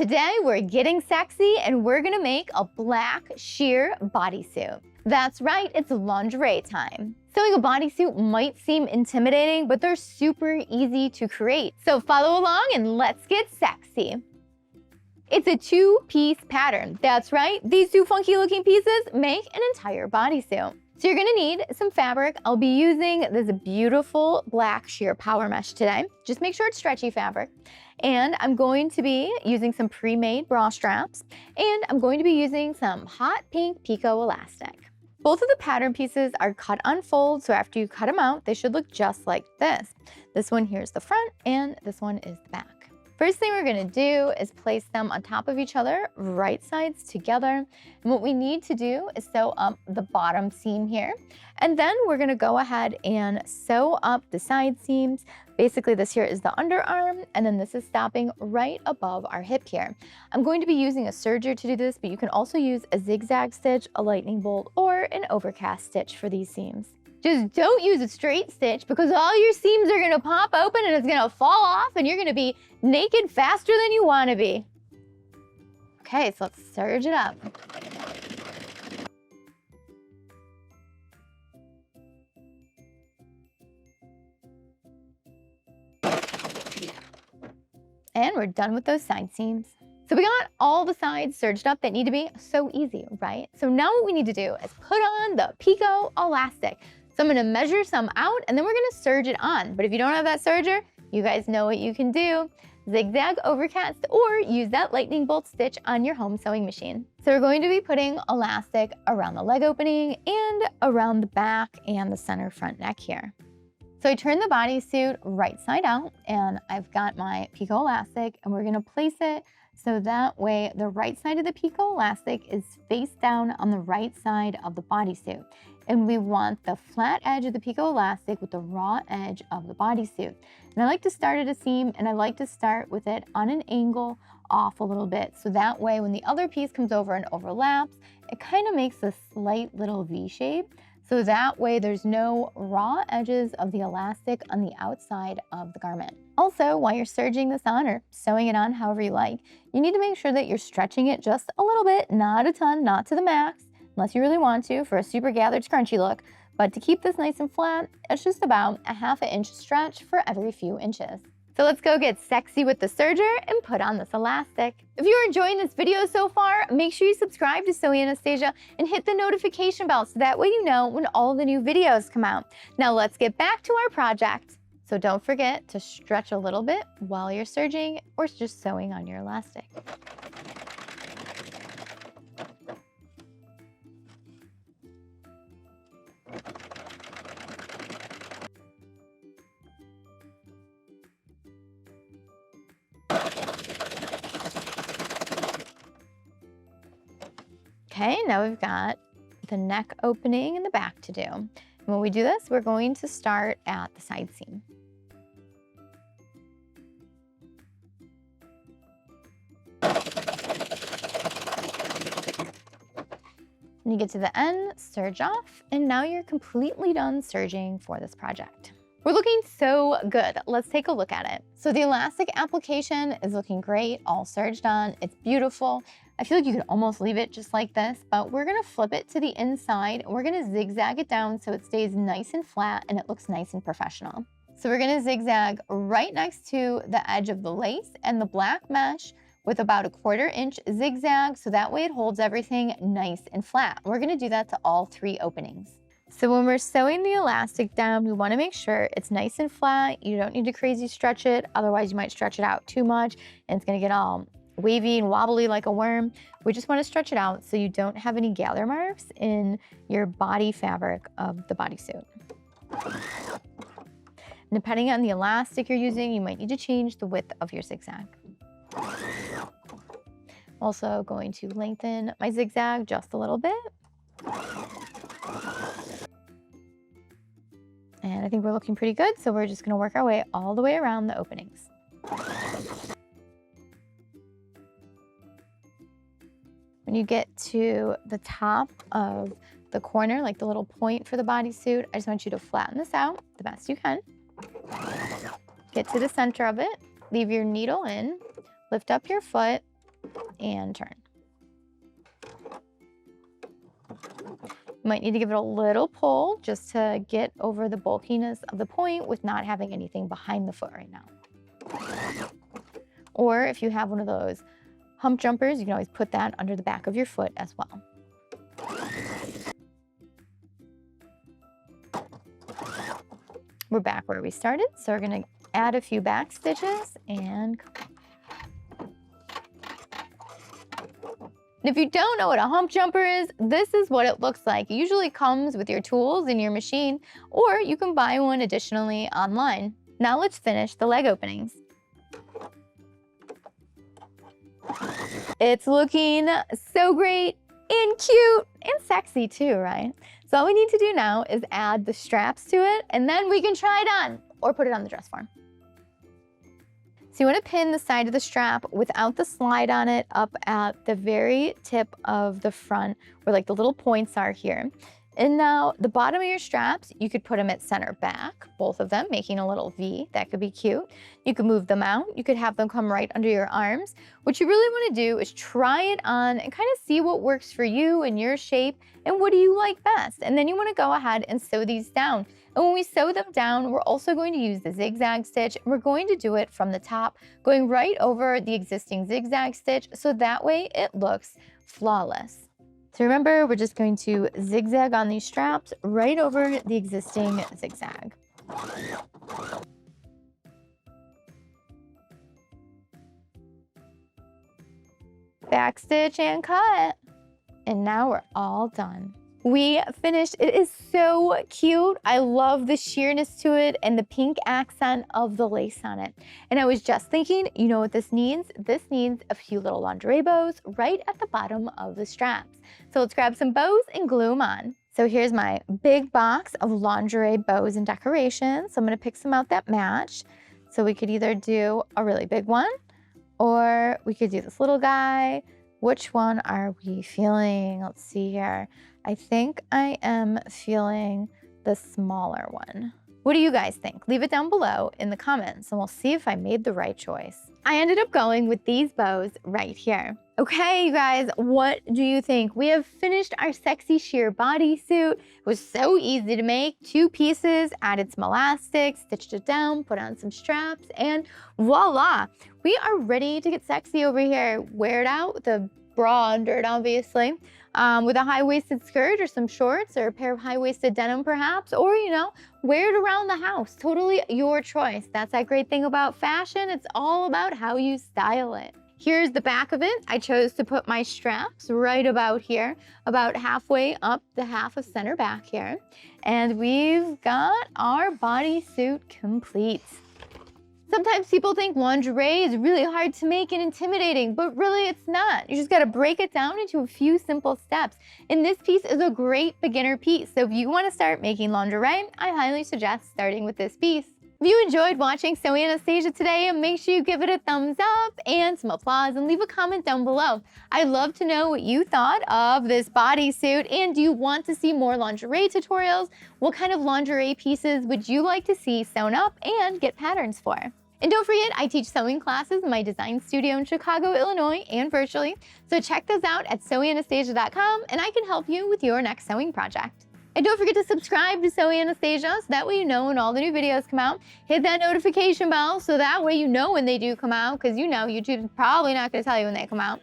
Today we're getting sexy and we're gonna make a black sheer bodysuit. That's right, it's lingerie time. Sewing a bodysuit might seem intimidating, but they're super easy to create. So follow along and let's get sexy. It's a two-piece pattern. That's right, these two funky looking pieces make an entire bodysuit. So you're gonna need some fabric. I'll be using this beautiful black sheer power mesh today. Just make sure it's stretchy fabric. And I'm going to be using some pre-made bra straps, and I'm going to be using some hot pink Pico elastic. Both of the pattern pieces are cut on fold, so after you cut them out, they should look just like this. This one here is the front, and this one is the back. First thing we're gonna do is place them on top of each other, right sides together. And what we need to do is sew up the bottom seam here. And then we're gonna go ahead and sew up the side seams. Basically this here is the underarm, and then this is stopping right above our hip here. I'm going to be using a serger to do this, but you can also use a zigzag stitch, a lightning bolt, or an overcast stitch for these seams. Just don't use a straight stitch because all your seams are gonna pop open and it's gonna fall off and you're gonna be naked faster than you wanna be. Okay, so let's serge it up. And we're done with those side seams. So we got all the sides serged up that need to be. So easy, right? So now what we need to do is put on the Pico elastic. So I'm gonna measure some out and then we're gonna serge it on. But if you don't have that serger, you guys know what you can do. Zigzag overcast or use that lightning bolt stitch on your home sewing machine. So we're going to be putting elastic around the leg opening and around the back and the center front neck here. So I turned the bodysuit right side out and I've got my Pico elastic and we're gonna place it so that way the right side of the Pico elastic is face down on the right side of the bodysuit. And we want the flat edge of the Pico elastic with the raw edge of the bodysuit. And I like to start at a seam and I like to start with it on an angle off a little bit. So that way when the other piece comes over and overlaps, it kind of makes a slight little V shape. So that way there's no raw edges of the elastic on the outside of the garment. Also, while you're serging this on or sewing it on however you like, you need to make sure that you're stretching it just a little bit, not a ton, not to the max, unless you really want to for a super gathered scrunchy look. But to keep this nice and flat, it's just about a ½ inch stretch for every few inches. So let's go get sexy with the serger and put on this elastic. If you're enjoying this video so far, make sure you subscribe to Sew Anastasia and hit the notification bell so that way you know when all the new videos come out. Now let's get back to our project. So don't forget to stretch a little bit while you're serging or just sewing on your elastic. Okay, now we've got the neck opening and the back to do. And when we do this, we're going to start at the side seam. When you get to the end, serge off, and now you're completely done serging for this project. We're looking so good. Let's take a look at it. So the elastic application is looking great, all serged on. It's beautiful. I feel like you could almost leave it just like this, but we're gonna flip it to the inside and we're gonna zigzag it down so it stays nice and flat and it looks nice and professional. So we're gonna zigzag right next to the edge of the lace and the black mesh with about a ¼ inch zigzag so that way it holds everything nice and flat. We're gonna do that to all 3 openings. So when we're sewing the elastic down, we wanna make sure it's nice and flat. You don't need to crazy stretch it, otherwise you might stretch it out too much and it's gonna get all wavy and wobbly like a worm. We just wanna stretch it out so you don't have any gather marks in your body fabric of the bodysuit. Depending on the elastic you're using, you might need to change the width of your zigzag. Also going to lengthen my zigzag just a little bit. And I think we're looking pretty good, so we're just gonna work our way all the way around the openings. When you get to the top of the corner, like the little point for the bodysuit, I just want you to flatten this out the best you can. Get to the center of it, leave your needle in, lift up your foot, and turn. You might need to give it a little pull just to get over the bulkiness of the point with not having anything behind the foot right now. Or if you have one of those hump jumpers, you can always put that under the back of your foot as well. We're back where we started, so we're gonna add a few back stitches and if you don't know what a hump jumper is, this is what it looks like. It usually comes with your tools in your machine, or you can buy one additionally online. Now let's finish the leg openings. It's looking so great and cute and sexy too, right? So all we need to do now is add the straps to it, and then we can try it on or put it on the dress form. So you want to pin the side of the strap without the slide on it up at the very tip of the front where like the little points are here. And now the bottom of your straps, you could put them at center back, both of them, making a little V. That could be cute. You could move them out. You could have them come right under your arms. What you really want to do is try it on and kind of see what works for you and your shape and what do you like best. And then you want to go ahead and sew these down. And when we sew them down, we're also going to use the zigzag stitch. We're going to do it from the top, going right over the existing zigzag stitch, so that way it looks flawless. So remember, we're just going to zigzag on these straps right over the existing zigzag. Back stitch and cut. And now we're all done. We finished. It is so cute. I love the sheerness to it and the pink accent of the lace on it. And I was just thinking, you know what this needs? This needs a few little lingerie bows right at the bottom of the straps. So let's grab some bows and glue them on. So here's my big box of lingerie bows and decorations. So I'm gonna pick some out that match. So we could either do a really big one or we could do this little guy. Which one are we feeling? Let's see here. I think I am feeling the smaller one. What do you guys think? Leave it down below in the comments and we'll see if I made the right choice. I ended up going with these bows right here. Okay, you guys, what do you think? We have finished our sexy sheer bodysuit. It was so easy to make. 2 pieces, added some elastics, stitched it down, put on some straps, and voila. We are ready to get sexy over here. Wear it out with a bra under it, obviously. With a high-waisted skirt or some shorts or a pair of high-waisted denim perhaps, or, you know, wear it around the house. Totally your choice. That's that great thing about fashion. It's all about how you style it. Here's the back of it. I chose to put my straps right about here, about halfway up the half of center back here. And we've got our bodysuit complete. Sometimes people think lingerie is really hard to make and intimidating, but really it's not. You just gotta break it down into a few simple steps. And this piece is a great beginner piece. So if you wanna start making lingerie, I highly suggest starting with this piece. If you enjoyed watching Sew Anastasia today, make sure you give it a thumbs up and some applause and leave a comment down below. I'd love to know what you thought of this bodysuit, and do you want to see more lingerie tutorials? What kind of lingerie pieces would you like to see sewn up and get patterns for? And don't forget, I teach sewing classes in my design studio in Chicago, Illinois, and virtually. So check those out at sewanastasia.com and I can help you with your next sewing project. And don't forget to subscribe to Sew Anastasia so that way you know when all the new videos come out. Hit that notification bell so that way you know when they do come out, because you know YouTube's probably not going to tell you when they come out.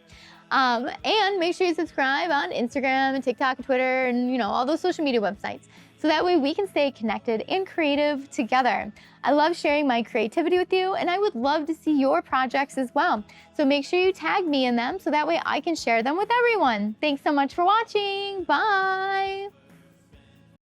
And make sure you subscribe on Instagram and TikTok and Twitter and, you know, all those social media websites. So that way we can stay connected and creative together. I love sharing my creativity with you, and I would love to see your projects as well. So make sure you tag me in them so that way I can share them with everyone. Thanks so much for watching. Bye.